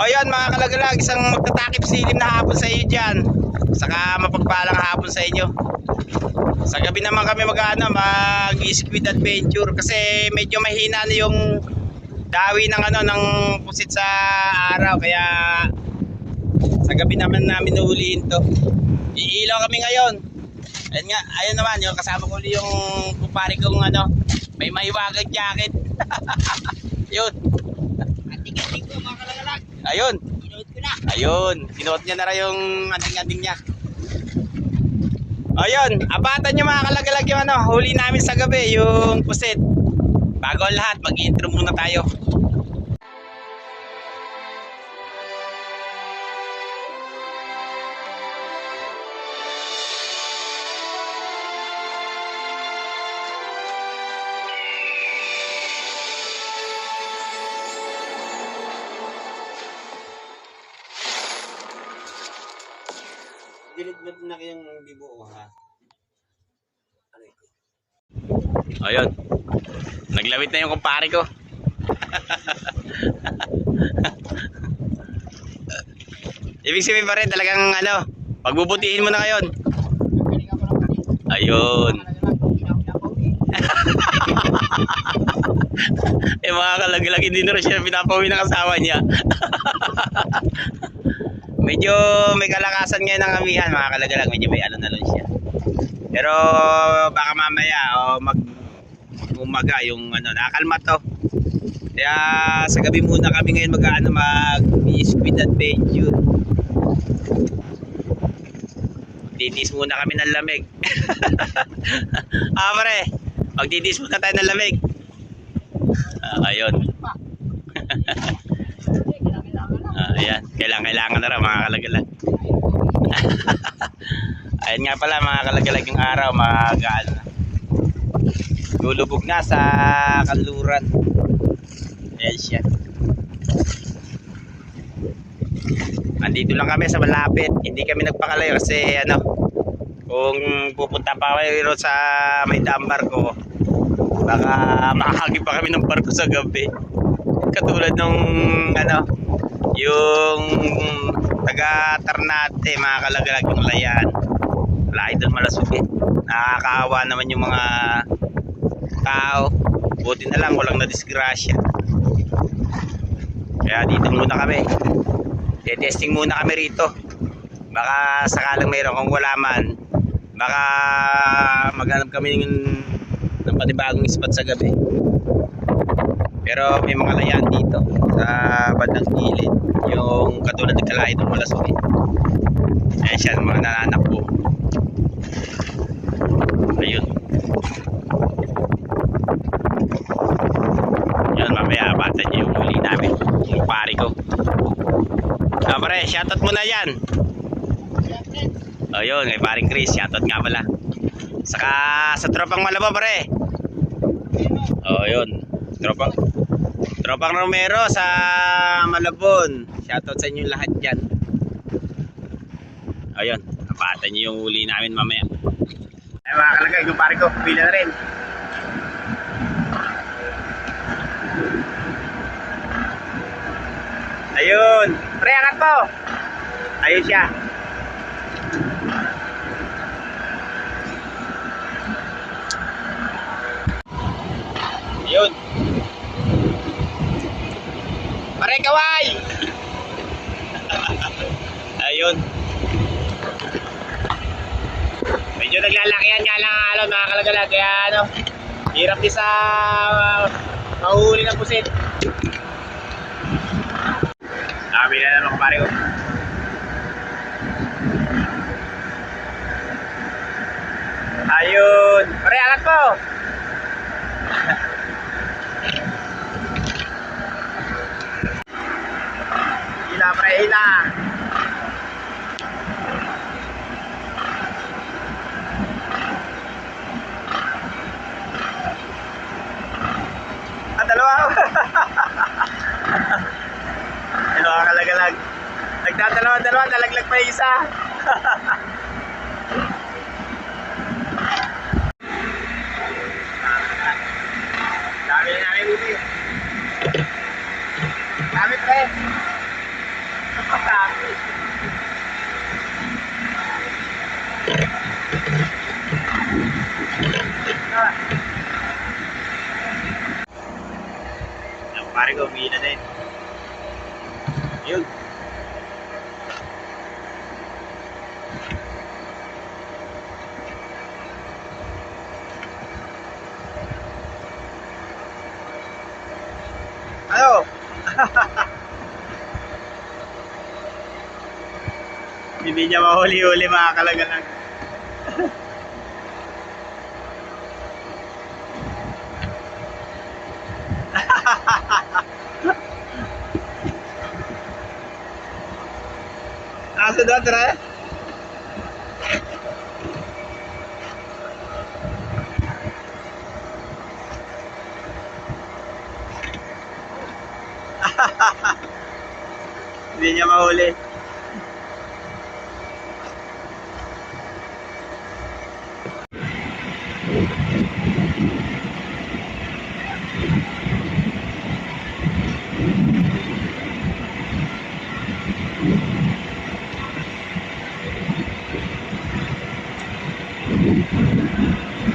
O yun mga kalagalag, isang magtatakip silim na hapon sa iyo dyan. Saka mapagpalang hapon sa inyo. Sa gabi naman kami mag-squid adventure kasi medyo mahina na yung dawi ng ng pusit sa araw, kaya sa gabi naman namin uhulihin to. Iilaw kami ngayon. Ayun nga, ayun naman yung kasama ko ulit yung kumpare kong may mahiwagang jacket. Yun. Anting-anting ko mga kalagalag. Ayun. Sinuot ko na. Ayun, sinuot niya na rin yung anting-anting niya. Ayun, abatan nyo mga kalagalag yung huli namin sa gabi, yung pusit. Bago ang lahat, mag-intro muna tayo. Dilid na kayong bibuo ha. Ayun. Naglawit na yung kumpare ko. Ibig sabihin pa rin talagang pagbubutihin mo na ngayon. Ayun. Mga kalagalag, hindi na rin siya pinapawi ng asawa niya. Medyo may kalakasan ngayon ng amihan mga kalagalag, medyo may alon-alon siya. Pero baka mamaya umaga yung nakakalma to. Kaya sa gabi muna kami ngayon mag-squid adventure. Magtitis muna kami ng lamig. Pare, magtitis muna tayo ng lamig. Ayun. Ayan, kailangan na rin mga kalagalag. Ayan nga pala mga kalagalag, yung araw lulubog na sa kanluran. Ayan siya. Andito lang kami sa malapit, hindi kami nagpakalayo kasi kung pupunta pa kayo sa may dambar ko, baka makakagip pa kami ng barko sa gabi. Katulad nung yung taga Ternate mga kalagalag, yung Layan, Idol Malasugi. Nakakaawa naman yung mga tao. Buti na lang walang nadisgrasya. Kaya dito muna kami, testing muna kami rito. Baka sakalang mayroon, kung wala man, baka maghanap kami ng panibagong spot sa gabi. Pero may mga layan dito sa bandang gilid, yung katulad ng kala Idol Malasugi. Ayan siya, mga nananak po. Ayun. Yun, mamaya abatan niyo yung huli namin, yung pari ko. Pare, shoutout mo na yan. Ayun, may paring Chris, shoutout nga pala. Saka sa tropang Malabo pare. Yun, Tropang Romero sa Malabon. Shoutout sa inyo lahat dyan. Ayun, abatan niyo yung huli namin mamaya. Ay mga kalagay, yung pare ko, pila na rin. Ayun, pre, angat po. Ayun siya. Ayun. Pare, kaway. Ayun. Medyo naglalakihan nga lang mga kalagalag, kaya hirap din sa mahuhuli ng pusit. Dami na naman kumpare ko. Ayun. Pare, angat po. Hila pare, hila. Dalawa. Ano ka kalagalag? Nagdadalawa-dalawa, nalaglag pa yung isa. Dami na namin buti. Dami pre. Napatake. Ang pare ko, umihina din. Yun. Ano? Hindi niya mahuli-huli mga kalagalag. Aso doon, tara. Hindi niya mahuli.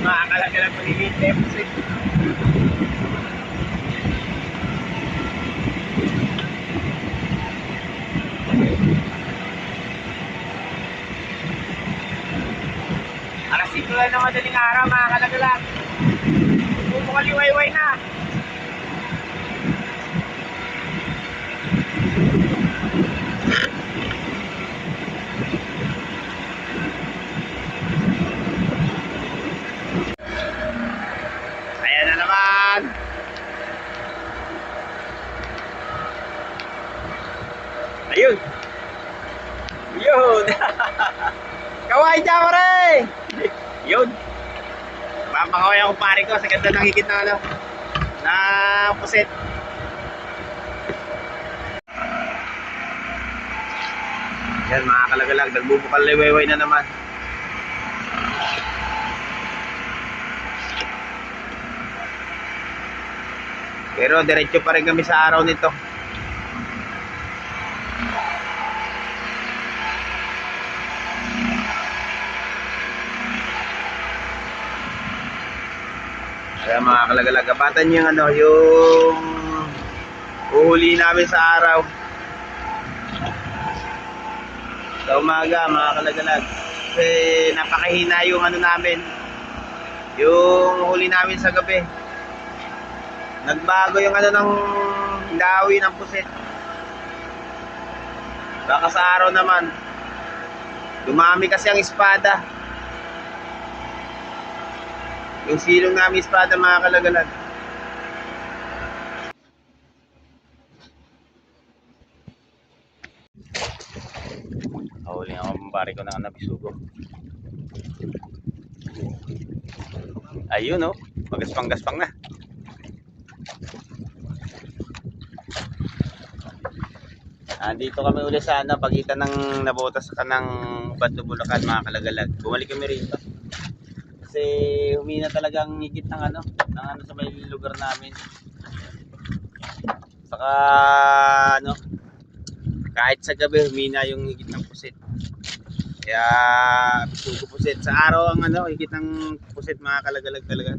Makakalaga lang pag-ibig episode. Alas 5 lang na madaling araw, makakalaga lang. Bumukaliwayway na. Ayan na naman. Ayun. Yun. Kaway dyan ko rin. Yun. Mapakaway ako pare ko sa ganda ng higit na ano. Na puset. Yan mga kalagalag. Nagbubukal liwayway na naman. Pero diretso pa rin kami sa araw nito. Kaya mga kalagalag, abatan yung ano, yung uhuli namin sa araw. Sa umaga mga kalagalag. Kasi napakahina yung ano namin. Yung huli namin sa gabi. Nagbago yung ano ng dawi ng puset. Baka sa araw naman. Dumami kasi ang espada. Yung silong namin espada mga kalagalag. Huli ako pare ko ng nabisugo. Ayun oh, magaspang-gaspang na. Dito kami uli sa ano, pagitan ng nabotas sa kanang Badlo Bulacan mga kalagalag. Bumalik kami rito. Kasi humina talagang higit ng ano sa may lugar namin. Saka ano, kahit sa gabi humina yung higit ng pusit. Kaya sugo pusit sa araw ang ano, higit ng pusit mga kalagalag talaga.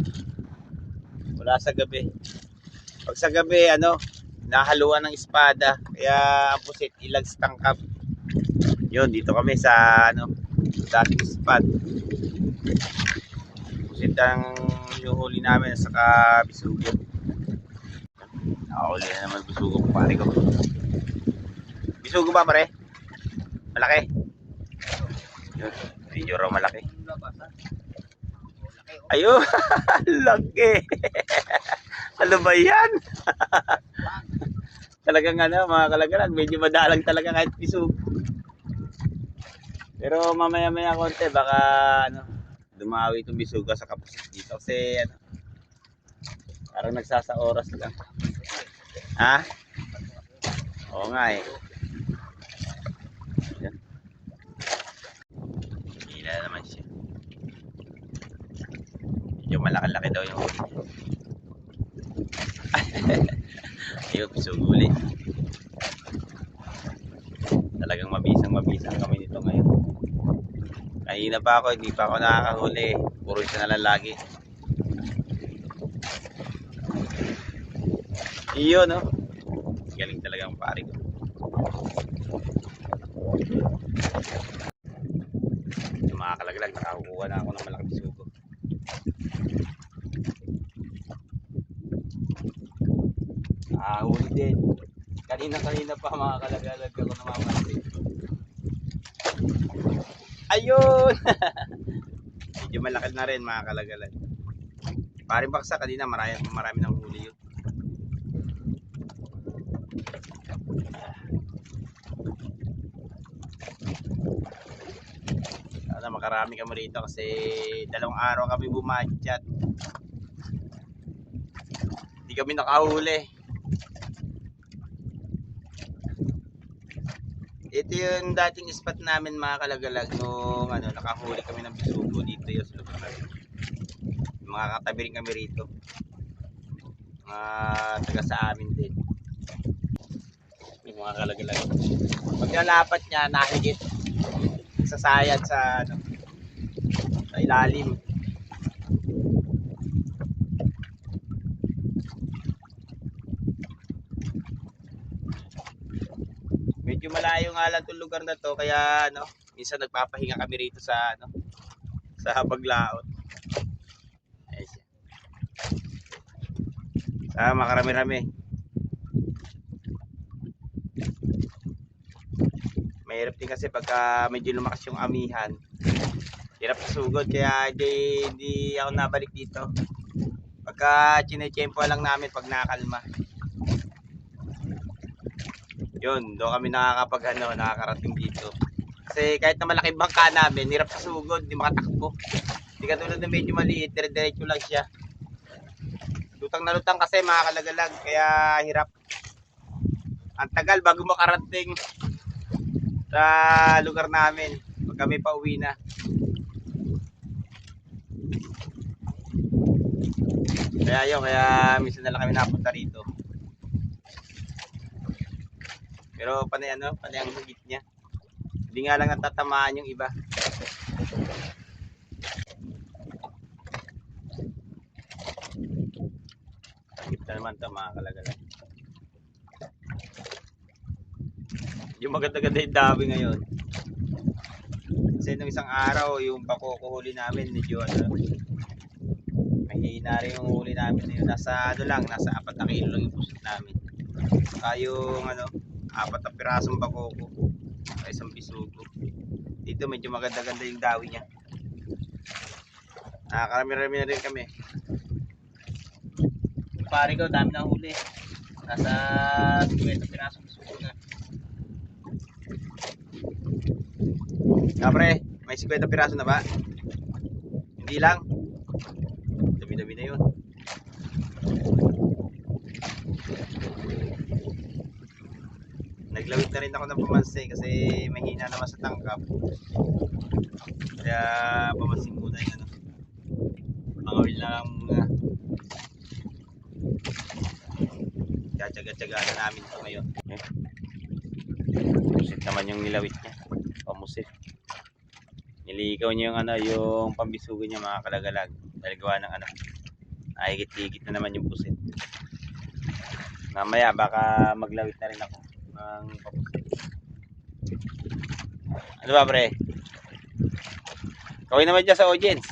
Wala sa gabi. Pag sa gabi ano, nahaluan ng espada, kaya ang pusit ilag tangkap. Yun, dito kami sa ano, dating spot. Pusit ang yung huli namin sa bisugo. Nakahuli na naman bisugo ko pare ko. Bisugo ba pare? Malaki? Yun, medyo raw malaki. Ayun, laki. Ano ba yan? Talagang ano, mga kalagalag, medyo madalang talaga kahit bisugo. Pero mamaya-maya konti, baka ano, dumawi itong bisugo sa kapusit dito. Kasi ano, parang nagsasa oras lang. Ha? Oo nga eh. Yan. Hila naman siya. Medyo malaki-laki daw yung huli. Ayun, bisugo ulit. Talagang mabisang kami nito ngayon. Kanina pa ako, hindi pa ako nakakahuli. Puro isa na lang lagi. Iyon, no? Galing talaga ang pare ko. Mga kalaglag, nakakuha na ako ng malaking sugo. Huli din. Kanina pa mga kalaglag ako namamansin. Ayun! Medyo malaki na rin mga kalagalan. Paring baksa kanina marami ng huli yun. Sana makarami kami rito kasi 2 araw kami bumadyat. Hindi kami nakahuli. Ito yung dating spot namin mga kalagalag nung nakahuli kami ng bisugo dito yung sa lugar namin. Mga katabi rin kami rito. Mga taga sa amin din. Yung mga kalagalag. Pag nalapat niya, nahigit sa sayad sa ilalim. Medyo malayo nga lang 'tong lugar na to kaya minsan nagpapahinga kami rito sa sa Baglaot. Ayos. Sa makarami-rami. Mahirap din kasi pagka medyo lumakas yung amihan. Hirap sugod kaya hindi ako nabalik dito. Pagka chinechempo lang namin pag nakalma. Yun, doon kami nakakarating dito. Kasi kahit na malaking bangka namin, hirap sa sugod, hindi makatakbo. Hindi katulad na medyo maliit, dire-diretso lang siya. Lutang na lutang kasi mga kalagalag, kaya hirap. Ang tagal bago makarating sa lugar namin, pag kami pa uwi na. Kaya minsan na lang kami napunta rito. Pero panay ang higit niya. Hindi nga lang natatamaan yung iba. Higit na naman ito mga kalagalan. Yung maganda-ganda yung dawi ngayon. Kasi nung isang araw, yung pakukuhuli namin, medyo mahina rin yung huli namin. Nasa nasa 4 na kilo lang yung pusit namin. Saka yung 4 na pirasong bakoko sa isang bisugo. Dito medyo maganda-ganda yung dawi niya. Nakakarami-rami na rin kami. Pare ko, dami na huli. Nasa 50 pirasong bisugo na. Kapre, may 50 piraso na ba? Hindi lang. Dami-dami na yun. Naglawit na rin ako ng pamansi kasi mahina naman sa tangkap. Kaya pamansin muna yung pangawil na lang muna. Tsaga-tsaga na namin ito ngayon. Pusit naman yung nilawit niya. Pamusit. Nilikaw niya yung pambisugo niya mga kalagalag. Dahil gawa ng higit-higit na naman yung pusit. Mamaya baka maglawit na rin ako ng papusit. Ano ba pre? Kawin naman dyan sa audience.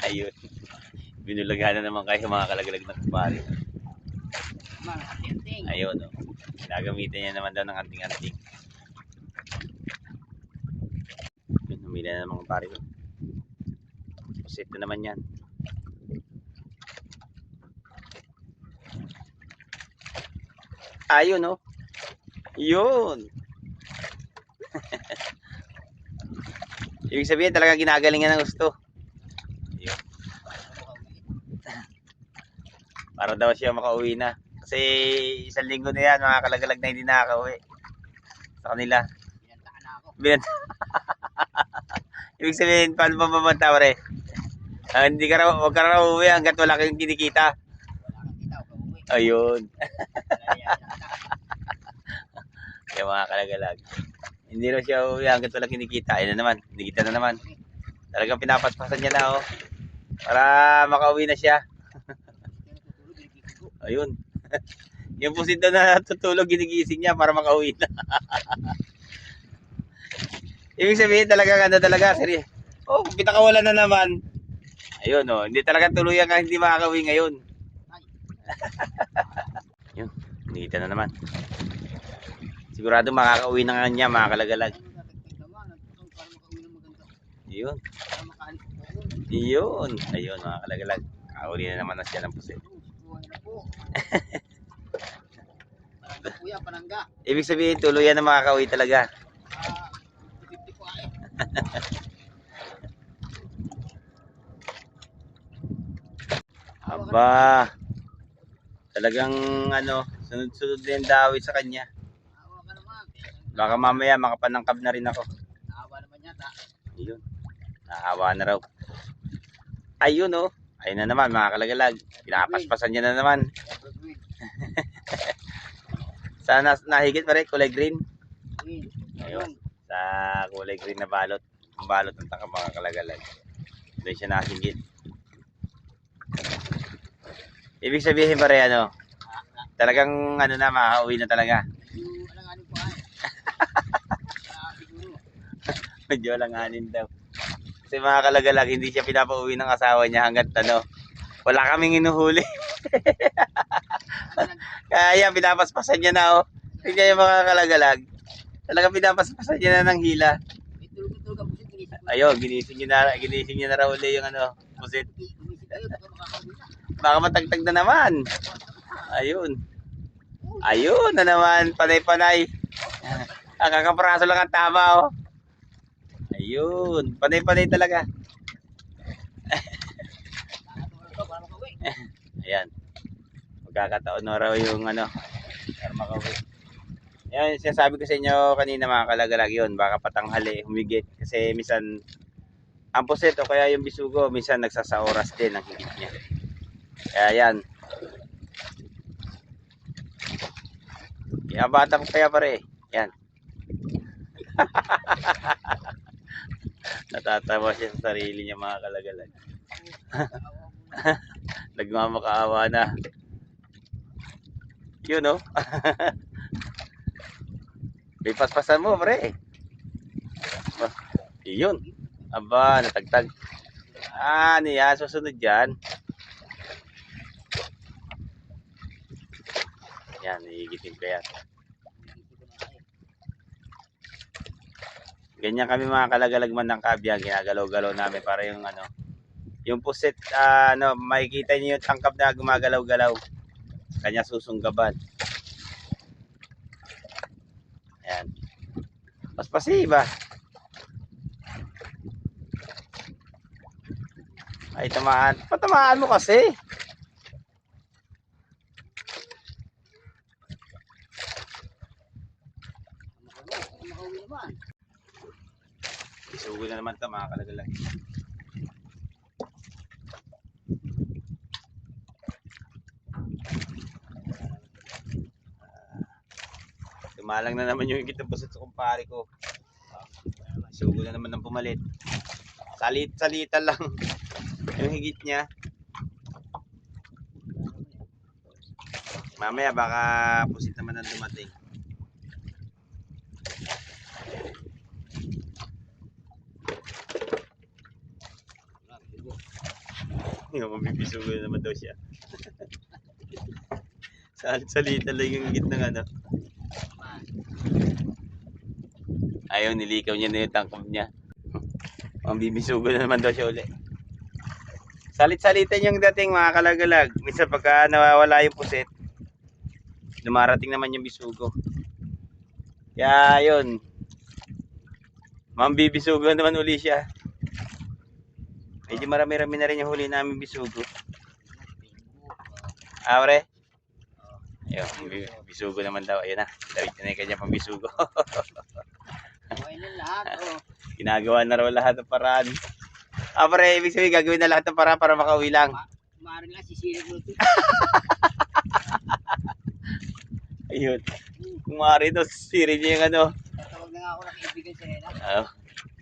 Ayun. Binulaghan na naman kayo mga kalagalag ng kupari. Ayun o. Nagamitan niya naman daw ng anting-anting. Humila na naman kupari ko. Pusit na naman yan. Ayun oh. Yun. Ibig sabihin talaga ginagalingan ng gusto. Yun. Para daw siya makauwi na. Kasi 1 linggo na yan mga kalagalag na hindi nakakauwi sa kanila. Binantaan na ako. Ibig sabihin paano pa mamanta pare? Hindi ka raw, huwag ka raw uwi hanggat wala kang kinikita. Wala kang kita, huwag uuwi. Ayun. Ayun mga kalagalag. Hindi na siya uwi hanggat wala kinikita. Ayun na naman, kinikita na naman. Talagang pinapaspasan niya na oh. Para makauwi na siya. Ayun. Yung pusit daw na tutulog, ginigising niya para makauwi na. Ibig sabihin talaga seri. Oh, pinakawala na naman. Ayun oh, hindi talaga tuluyan ka hindi makakauwi ngayon. Yun, kinikita na naman. Sigurado makakauwi na nga niya mga kalagalag. Yun. Yun. Ayun mga kalagalag. Kauli na naman na siya ng pusit. Ibig sabihin tuluyan na makakauwi talaga. Aba. Talagang ano, sunod-sunod na yung dawi sa kanya. Baka mamaya makapanangkab na rin ako. Naawa naman yata. Ayun. Naawa na raw. Ayun oh. Ayun na naman mga kalagalag. Pinapaspasan niya na naman. Sana nahigit pa rin kulay green. Ayun. Sa kulay green na balot. Ang balot ng taka mga kalagalag. Doon siya nahigit. Ibig sabihin pa rin ano. Talagang ano na makauwi na talaga. Medyo langanin daw. Kasi mga kalagalag, hindi siya pinapauwi ng asawa niya hanggat ano, wala kaming inuhuli. Kaya pinapaspasan niya na oh. Tingnan yung mga kalagalag. Talagang pinapaspasan niya na ng hila. Ayun, ginising niya na raw uli yung ano, pusit. Baka matagtag na naman. Ayun. Ayun na naman, panay-panay. Ang kakapraso lang ang tama oh. Ayun, panay-panay talaga. Ayan. Magkakataon na raw yung ano, para makauwi. Ayan, sinasabi ko sa inyo kanina mga kalagalag yun, baka patanghali, humigit. Kasi minsan, ang puset o kaya yung bisugo, minsan nagsasaoras din ang higit niya. Kaya yan. Kaya bata ko kaya pare. Yan. Natatawa siya sa sarili niya mga kalagalag. Nagmamakaawa na. Yun oh. Bipaspasan mo pre. Yun. Aba, natagtag. Ano yan, susunod yan. Yan, iigitin ko yan. Ganyan kami mga kalagalagman ng kabyang, ginagalaw-galaw namin para yung ano, yung pusit, ano, makikita niyo yung tangkap na gumagalaw-galaw. Kanya susunggaban. Ayan. Paspasi ba? Ay, tamaan. Patamaan mo kasi. Isugo na naman ito mga kalagalag. Tumalang na naman yung higit ng pusit sa kumpare ko. Isugo na naman ng pumalit. Salit-salita lang yung higit niya. Mamaya baka pusit naman ang dumating. Mabibisugo na naman daw siya. Salit-salita lang yung higit ng ano. Ayaw, nilikaw niya na yung tangkap niya. Mabibisugo na naman daw siya uli. Salit-salitan yung dating mga kalagalag. Minsan pagka nawawala yung pusit, dumarating naman yung bisugo. Kaya yun, mambibisugo naman uli siya. Medyo marami-rami na rin yung huli namin bisugo. Pre? Ayun, bisugo naman daw. Ayun na, dawit na yung kanya pang bisugo. Ginagawa na raw lahat ng paraan. Pre, ibig sabihin gagawin na lahat ng paraan para makauwi lang. Maaari lang, sisilip mo ito. Ayun. Kumari daw, siri niya yung ano. Tatawag na nga ako ng kaibigan si Rena.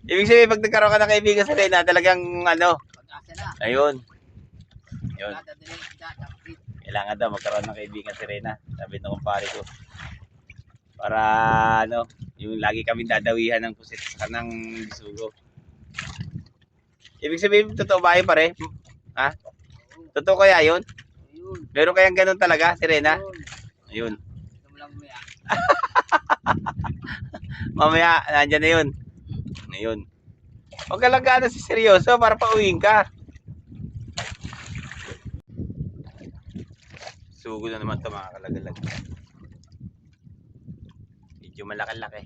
Ibig sabihin, pag nagkaroon ka ng kaibigan sa Rena, talagang ano, Pag-asa na. ayun. Yun. Dadalhin kita. Tapos Kailangan daw magkaroon ng kaibigan si Rena. Sabi ng kumpare ko. Para ano, yung lagi kami dadawihan ng pusit sa kanang bisugo. Ibig sabihin, totoo ba yun pare? Ha? Totoo kaya yun? ayun. Meron kayang ganun talaga si Rena? Ayun. Ito mo lang umaya. Mamaya, nandyan na yun. Ayun. Huwag ka lang gano'n si seryoso para pauwiin ka. Sugo na naman ito mga kalagalag. Medyo malaki-laki.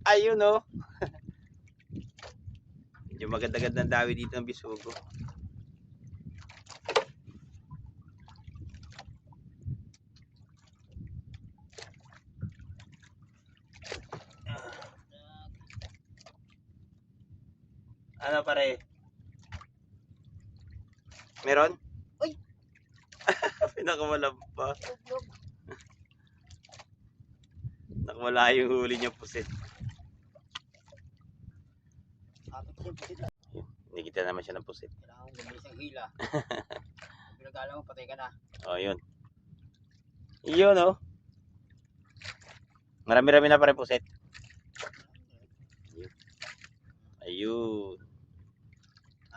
Ayun oh. Medyo magandagad ng dawi dito ng bisugo. Ano pare? Meron? Uy! Pinakawala pa. Nakawala yung huli niya pusit. Kapit siya pusit. Nakikita naman siya ng pusit. Kailangan kong gumalis ang hila. Pag pinagkala mo, patay ka na. Oh, yun. Yun oh. Marami-rami na pare pusit. Ayun.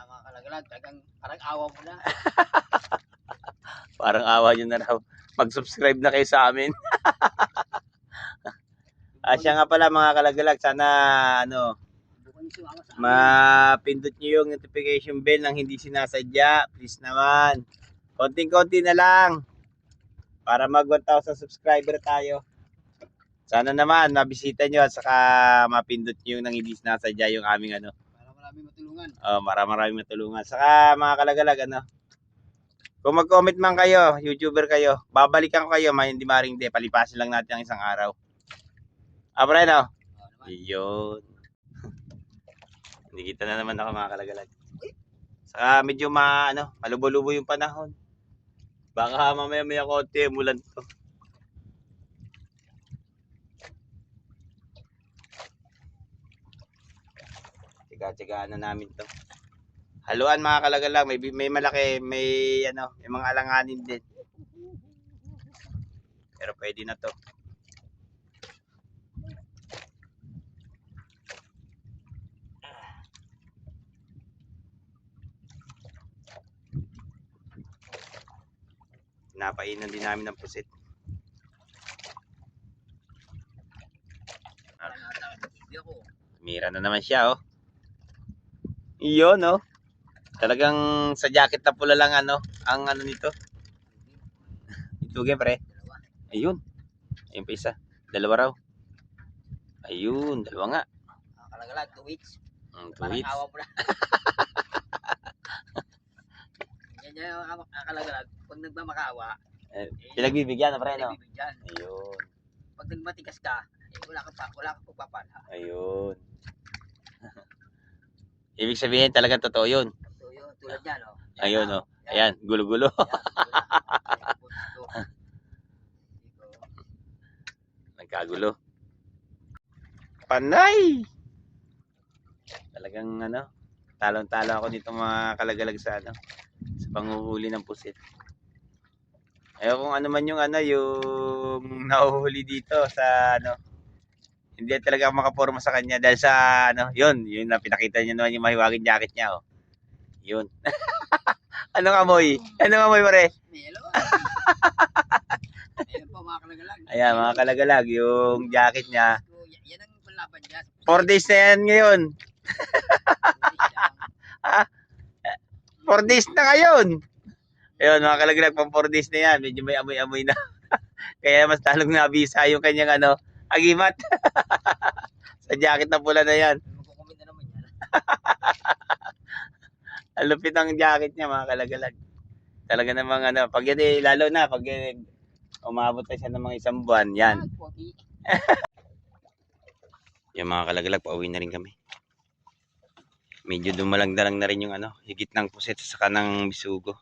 Mga kalagalag, talagang parang awa mo na. Parang awa nyo na raw. Mag-subscribe na kayo sa amin. Siya nga pala mga kalagalag. Sana ano, Bukan yung sumama sa amin. mapindot nyo yung notification bell nang hindi sinasadya. Please naman. Konting-konti na lang. Para mag 1,000 subscriber tayo. Sana naman mabisita nyo at saka mapindot nyo yung nang hindi sinasadya yung aming ano. Para marami matulungan. Maraming matulungan. Saka mga kalagalag ano. Kung mag-comment man kayo, YouTuber kayo, babalikan ko kayo, hindi maring di, palipasin lang natin ang isang araw. Pre, no? Oo naman. Iyon. Hindi kita na naman ako mga kalagalag. Saka medyo malubo-lubo yung panahon. Baka mamaya-maya konti, mulan to. Tiga-tigaan na namin to. Haluan mga kalagalag, may malaki, may mga alanganin din. Pero pwede na to. Napainan din namin ng pusit. Parang nata, hindi ako. Mira na naman siya, oh. Iyon, oh. Talagang sa jacket na pula lang, ang ano nito. Itugin, pre. Dalawa. Ayun. Ayun pa isa. Dalawa raw. Ayun, dalawa nga. Mga kalagalag, 2 weeks. 2 Parang weeks. awa mo na. Yan yung kalagalag. Pag nagmamakaawa, Pinagbibigyan na, pre, no? nagbibigyan. Ayun. Pag nagmatigas ka, wala kang pagpapala. Ayun. Ibig sabihin talagang totoo yun. So yun, tulad yan, oh. Ayun, oh. Ayan, gulo-gulo. Nagkagulo. Panay! Talagang talon-talo ako nitong mga kalagalag sa sa panghuhuli ng pusit. Ayaw kung ano man yung yung nahuhuli dito sa hindi talaga ako makaporma sa kanya dahil sa yun na pinakita niyo naman yung mahiwaging jacket niya, oh. Yun. Anong amoy? Anong amoy, pare? Melo. Ayun po mga kalagalag. Ayan, mga kalagalag, yung jacket niya. So, yan ang panlaban niya. 4 days na yan ngayon. 4 days na ngayon. Ayun, mga kalagalag, pang 4 days na yan. Medyo may amoy-amoy na. Kaya mas talong nabisa yung kanyang agimat. Sa jacket na pula na yan. Magkukumit na naman yan. Ang lupit ng jacket niya, mga kalagalag. Talaga namang pag yan lalo na, pag umabot na siya ng mga 1 buwan, yan. Yung mga kalagalag, pauwi na rin kami. Medyo dumalang-dalang na rin yung higit ng puset sa kanang bisugo.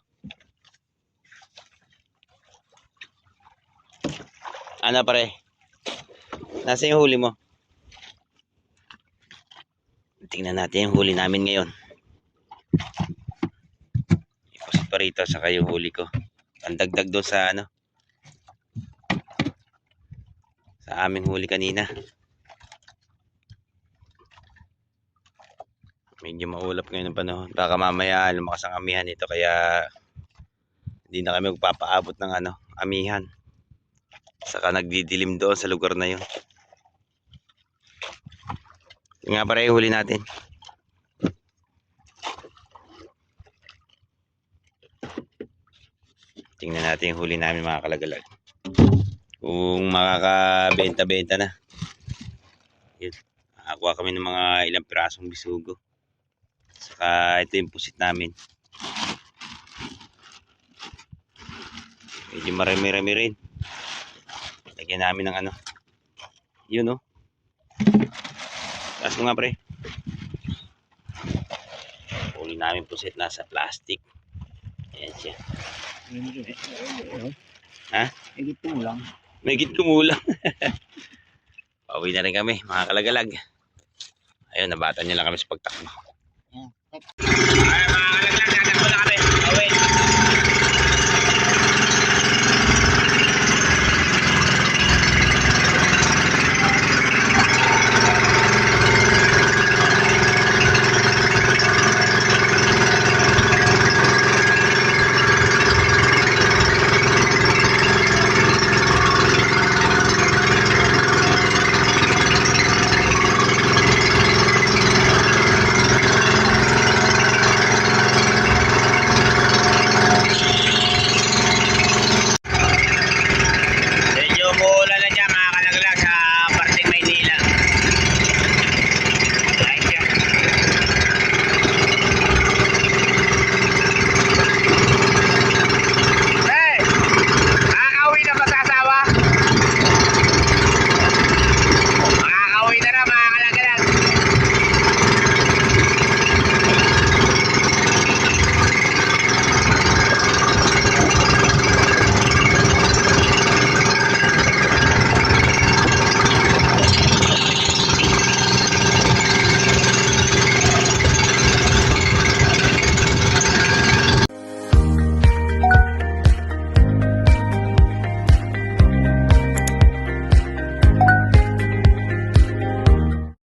Ano pare? Nasa yung huli mo? Tingnan natin yung huli namin ngayon. Ipusit pa rito saka yung huli ko. Ang dagdag doon sa ano. Sa aming huli kanina. Medyo maulap ngayon ng panahon. Baka mamaya lumakas ang amihan nito kaya hindi na kami magpapaabot ng ano, amihan. Saka nagdidilim doon sa lugar na yun. Yung nga pare yung huli natin. Tingnan natin yung huli namin mga kalagalag. Kung makakabenta-benta na. Yun. Nakakuha kami ng mga ilang pirasong bisugo. Saka ito yung pusit namin. Medyo marami-rami rin. Lagyan namin ng ano. Yun oh. Taas mo nga pre. Huli namin pusit nasa plastic. Ayan siya. Ha? Higit mo lang. May kumulang. Pauwi na rin kami mga kalagalag. Ayun, nabatan niya lang kami sa pagtakbo. Ay mga kalagalag,